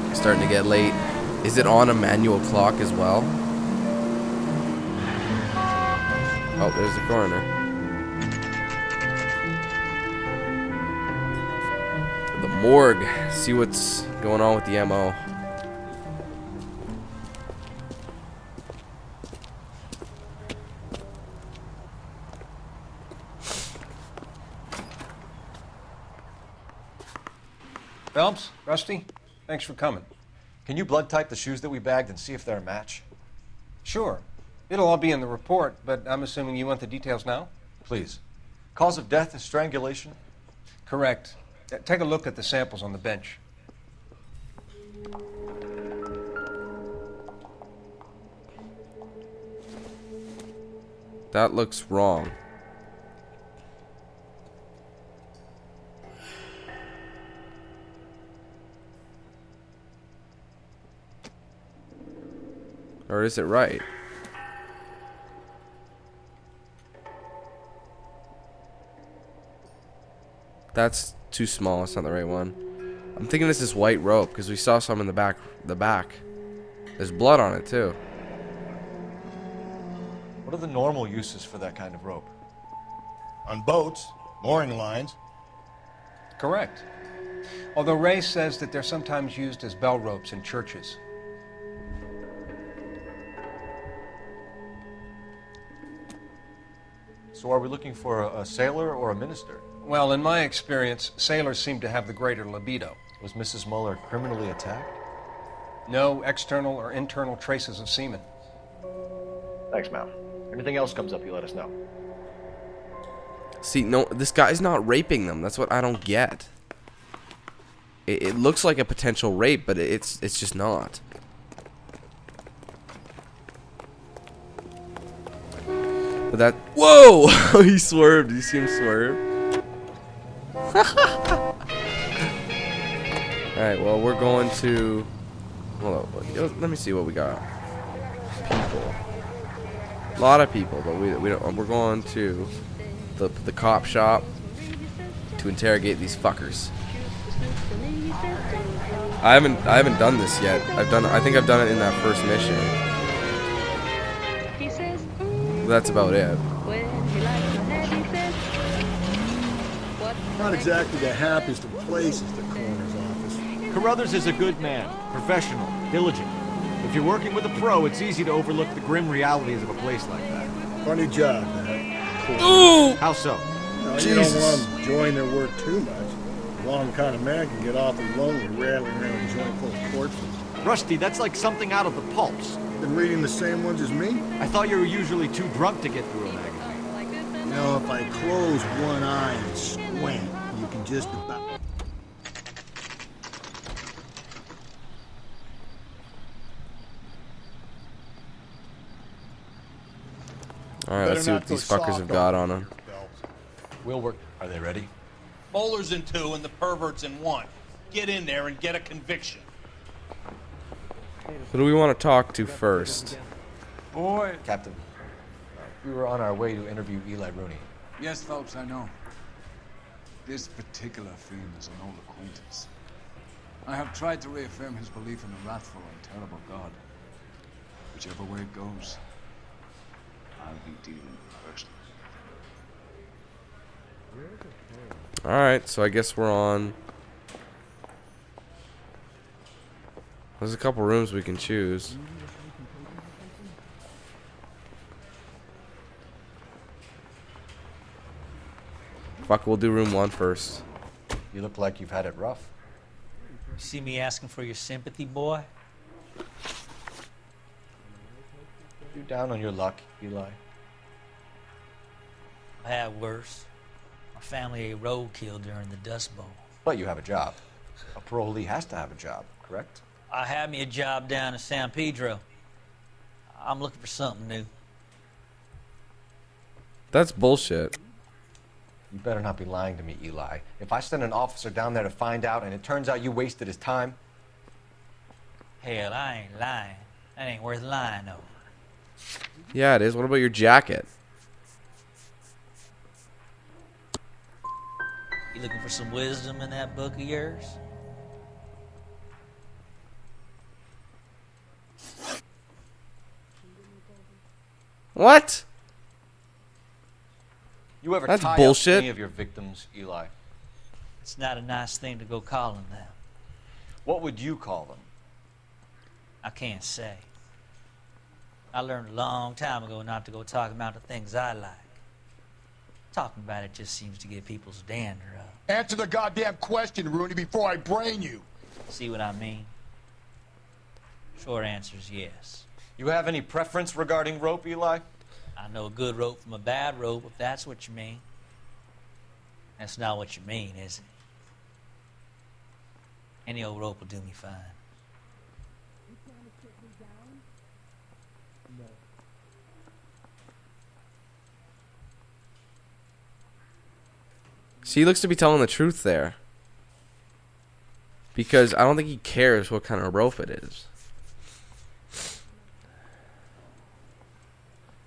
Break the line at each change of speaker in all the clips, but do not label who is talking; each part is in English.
It's starting to get late. Is it on a manual clock as well? Oh, there's the coroner. The morgue. See what's going on with the MO.
Phelps, Rusty, thanks for coming.
Can you blood type the shoes that we bagged and see if they're a match?
Sure. It'll all be in the report, but I'm assuming you want the details now?
Please. Cause of death is strangulation?
Correct. Take a look at the samples on the bench.
That looks wrong. Or is it right? That's too small. It's not the right one. I'm thinking this is white rope because we saw some in the back. There's blood on it too.
What are the normal uses for that kind of rope?
On boats, mooring lines.
Correct. Although Ray says that they're sometimes used as bell ropes in churches.
So are we looking for a sailor or a minister?
Well, in my experience, sailors seem to have the greater libido.
Was Mrs. Muller criminally attacked?
No external or internal traces of semen.
Thanks, Mal. Anything else comes up, you let us know.
See, no, this guy's not raping them. That's what I don't get. It looks like a potential rape, but it's just not. But that... Whoa! He swerved. Did you see him swerve? Alright, well, we're going to... Hold on. Let me see what we got. People. A lot of people, but we don't, we're going to the cop shop to interrogate these fuckers. I haven't done this yet. I think I've done it in that first mission. That's about it.
Not exactly the happiest of places, the coroner's office.
Carruthers is a good man, professional, diligent. If you're working with a pro, it's easy to overlook the grim realities of a place like that.
Funny job, that.
Ooh!
How so?
No, you
Jesus.
don't want them enjoying their work too much. The wrong kind of man can get awfully lonely rattling around a joint full of corpses.
Rusty, that's like something out of the pulps.
Been reading the same ones as me?
I thought you were usually too drunk to get through a magazine.
You know, if I close one eye and squint, you can just about...
Alright, let's see what these fuckers have got on them.
We'll work. Are they ready?
Bowlers in 2 and the perverts in 1. Get in there and get a conviction.
Who do we want to talk to first?
Boy.
Captain, we were on our way to interview Eli Rooney.
Yes, Phelps, I know. This particular fiend is an old acquaintance. I have tried to reaffirm his belief in a wrathful and terrible God. Whichever way it goes, I'll be dealing personally.
Alright, so I guess we're on... There's a couple rooms we can choose. Fuck, we'll do room 1 first.
You look like you've had it rough.
You see me asking for your sympathy, boy?
You down on your luck, Eli?
I had worse. My family ate roadkill during the Dust Bowl.
But you have a job. A parolee has to have a job, correct?
I had me a job down in San Pedro. I'm looking for something new.
That's bullshit.
You better not be lying to me, Eli. If I send an officer down there to find out and it turns out you wasted his time...
Hell, I ain't lying. That ain't worth lying over.
Yeah, it is. What about your jacket?
You looking for some wisdom in that book of yours?
What?
You ever
That's
tie
bullshit.
up any of your victims, Eli?
It's not a nice thing to go calling them.
What would you call them?
I can't say. I learned a long time ago not to go talking about the things I like. Talking about it just seems to get people's dander up.
Answer the goddamn question, Rooney, before I brain you.
See what I mean? Short answer is yes.
You have any preference regarding rope, Eli?
I know a good rope from a bad rope, if that's what you mean. That's not what you mean, is it? Any old rope will do me fine.
See, he looks to be telling the truth there. Because I don't think he cares what kind of rope it is.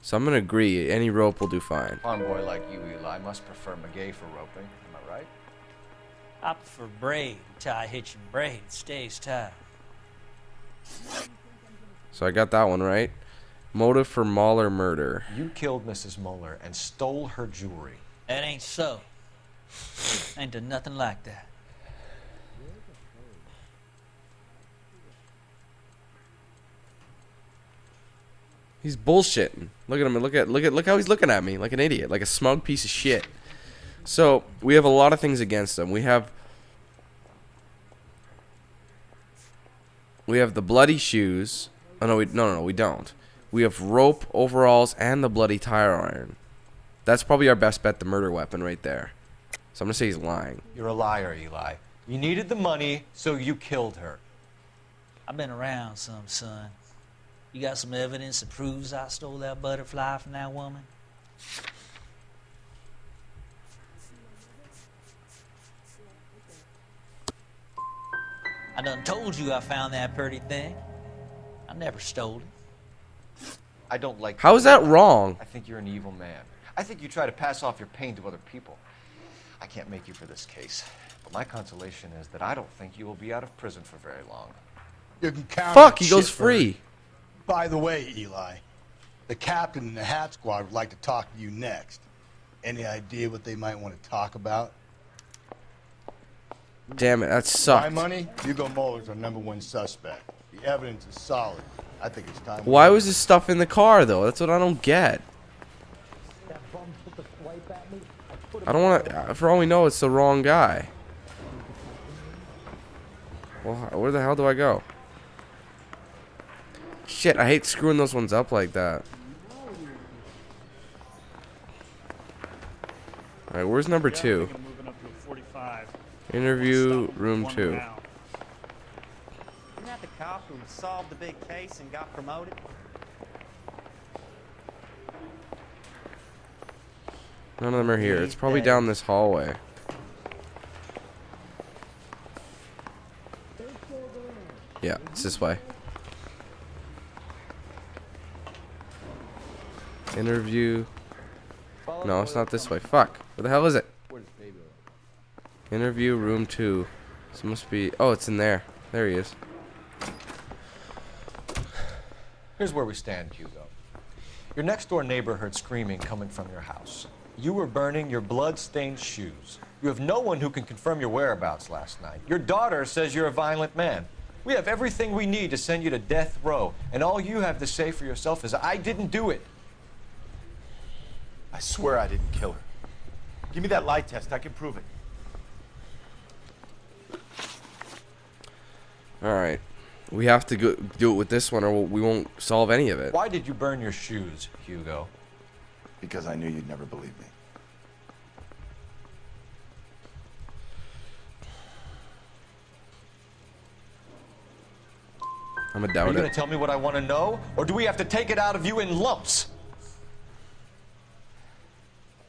So I'm going to agree. Any rope will do fine.
Farm boy like you, Eli, must prefer McGay for roping. Am I right?
I prefer braid. Tie hitching braid. It stays tight.
So I got that one right. Motive for Muller murder.
You killed Mrs. Muller and stole her jewelry.
That ain't so. Ain't done nothing like that.
He's bullshitting. Look at him. Look how he's looking at me like an idiot, like a smug piece of shit. So we have a lot of things against him. We have the bloody shoes. Oh no, we don't. We have rope, overalls, and the bloody tire iron. That's probably our best bet, the murder weapon right there. So I'm gonna say he's lying.
You're a liar, Eli. You needed the money, so you killed her.
I've been around some, son. You got some evidence that proves I stole that butterfly from that woman? I done told you I found that pretty thing. I never stole it.
I don't like
How is that wrong?
I think you're an evil man. I think you try to pass off your pain to other people. I can't make you for this case, but my consolation is that I don't think you will be out of prison for very long.
You can count
Fuck,
that
he goes
shit,
free.
Bird. By the way, Eli, the captain and the hat squad would like to talk to you next. Any idea what they might want to talk about?
Damn it, that
My
sucked.
money, Hugo Muller's our #1 suspect. The evidence is solid. I think it's time.
Why was this stuff in the car though? That's what I don't get. I don't want to. For all we know, it's the wrong guy. Well, where the hell do I go? Shit, I hate screwing those ones up like that. Alright, where's number 2? Interview room 2.
Isn't that the cop who solved the big case and got promoted?
None of them are here. It's probably down this hallway. Yeah, it's this way. Interview. No, it's not this way. Fuck. Where the hell is it? Interview room 2. This must be. Oh, it's in there. There he is.
Here's where we stand, Hugo. Your next-door neighbor heard screaming coming from your house. You were burning your blood-stained shoes. You have no one who can confirm your whereabouts last night. Your daughter says you're a violent man. We have everything we need to send you to death row, and all you have to say for yourself is, I didn't do it.
I swear I didn't kill her. Give me that lie test. I can prove it.
Alright. We have to go do it with this one or we won't solve any of it.
Why did you burn your shoes, Hugo?
Because I knew you'd never believe me.
I'm gonna
Are
doubt
you going
it.
to tell me what I want to know, or do we have to take it out of you in lumps?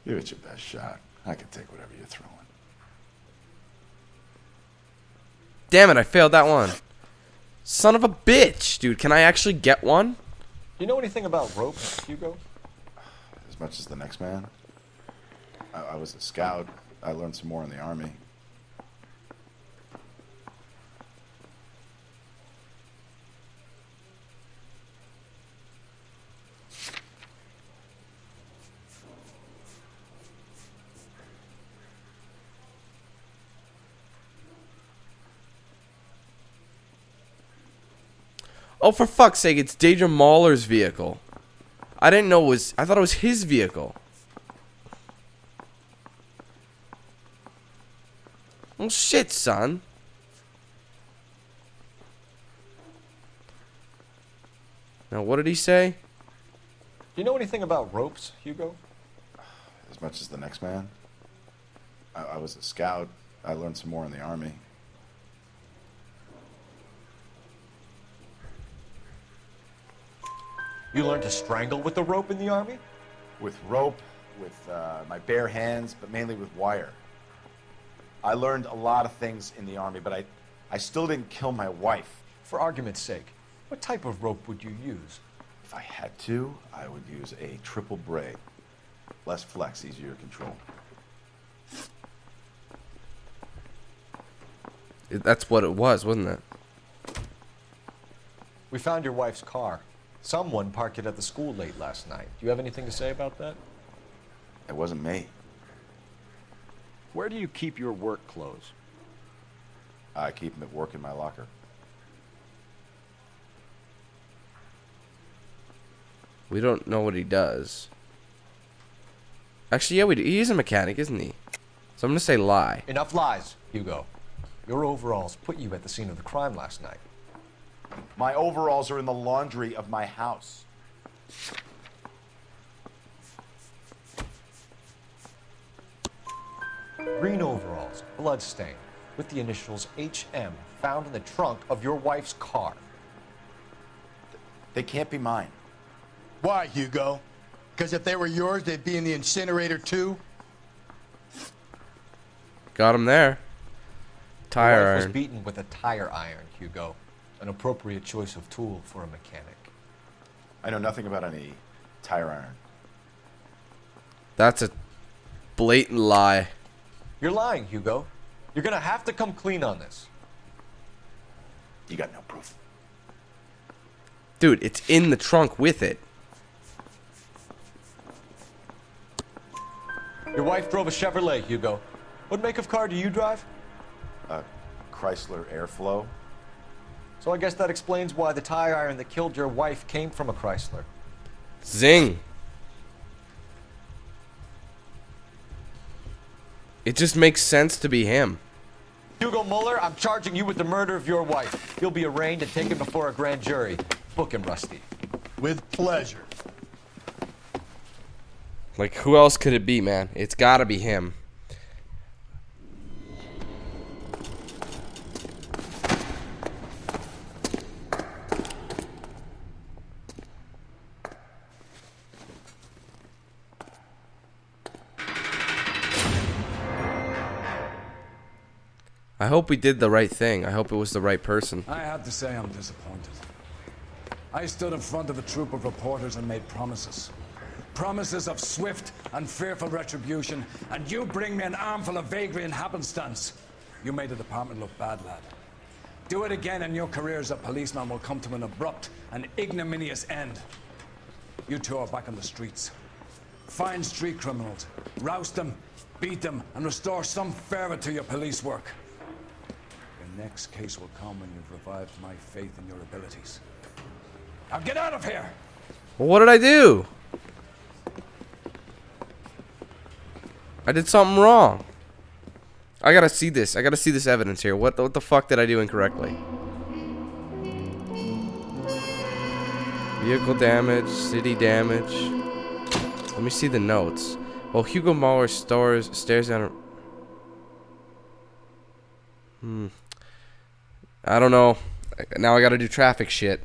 Give it your best shot. I can take whatever you're throwing.
Damn it, I failed that one. Son of a bitch, dude. Can I actually get one?
Do you know anything about rope, Hugo?
As much as the next man. I was a scout. I learned some more in the army.
Oh, for fuck's sake, it's Deja Muller's vehicle. I didn't know it was... I thought it was his vehicle. Well, shit, son. Now, what did he say?
Do you know anything about ropes, Hugo?
As much as the next man. I was a scout. I learned some more in the Army.
You learned to strangle with the rope in the Army?
With rope, with my bare hands, but mainly with wire. I learned a lot of things in the Army, but I still didn't kill my wife.
For argument's sake, what type of rope would you use?
If I had to, I would use a triple braid. Less flex, easier to control.
That's what it was, wasn't it?
We found your wife's car. Someone parked it at the school late last night. Do you have anything to say about that?
It wasn't me.
Where do you keep your work clothes?
I keep them at work in my locker.
We don't know what he does. Actually, yeah, we do. He is a mechanic, isn't he? So I'm going to say lie.
Enough lies, Hugo. Your overalls put you at the scene of the crime last night.
My overalls are in the laundry of my house.
Green overalls, bloodstained, with the initials HM found in the trunk of your wife's car.
They can't be mine.
Why, Hugo? Because if they were yours, they'd be in the incinerator too?
Got him there. Tire
Your wife was
iron.
beaten with a tire iron, Hugo. An appropriate choice of tool for a mechanic.
I know nothing about any tire iron.
That's a blatant lie.
You're lying, Hugo. You're gonna have to come clean on this.
You got no proof.
Dude, it's in the trunk with it.
Your wife drove a Chevrolet, Hugo. What make of car do you drive?
A Chrysler Airflow.
So I guess that explains why the tire iron that killed your wife came from a Chrysler.
Zing. It just makes sense to be him.
Hugo Muller, I'm charging you with the murder of your wife. You'll be arraigned and taken before a grand jury. Book him, Rusty.
With pleasure.
Like, who else could it be, man? It's gotta be him. I hope we did the right thing. I hope it was the right person.
I have to say I'm disappointed. I stood in front of a troop of reporters and made promises. Promises of swift and fearful retribution, and you bring me an armful of vagary and happenstance. You made the department look bad, lad. Do it again and your career as a policeman will come to an abrupt and ignominious end. You two are back on the streets. Find street criminals, roust them, beat them, and restore some fervor to your police work. Your next case will come when you've revived my faith in your abilities. Now get out of here!
Well, what did I do? I did something wrong. I gotta see this. I gotta see this evidence here. What the fuck did I do incorrectly? Vehicle damage, city damage. Let me see the notes. Well, Hugo Muller stares down. I don't know. Now I gotta do traffic shit.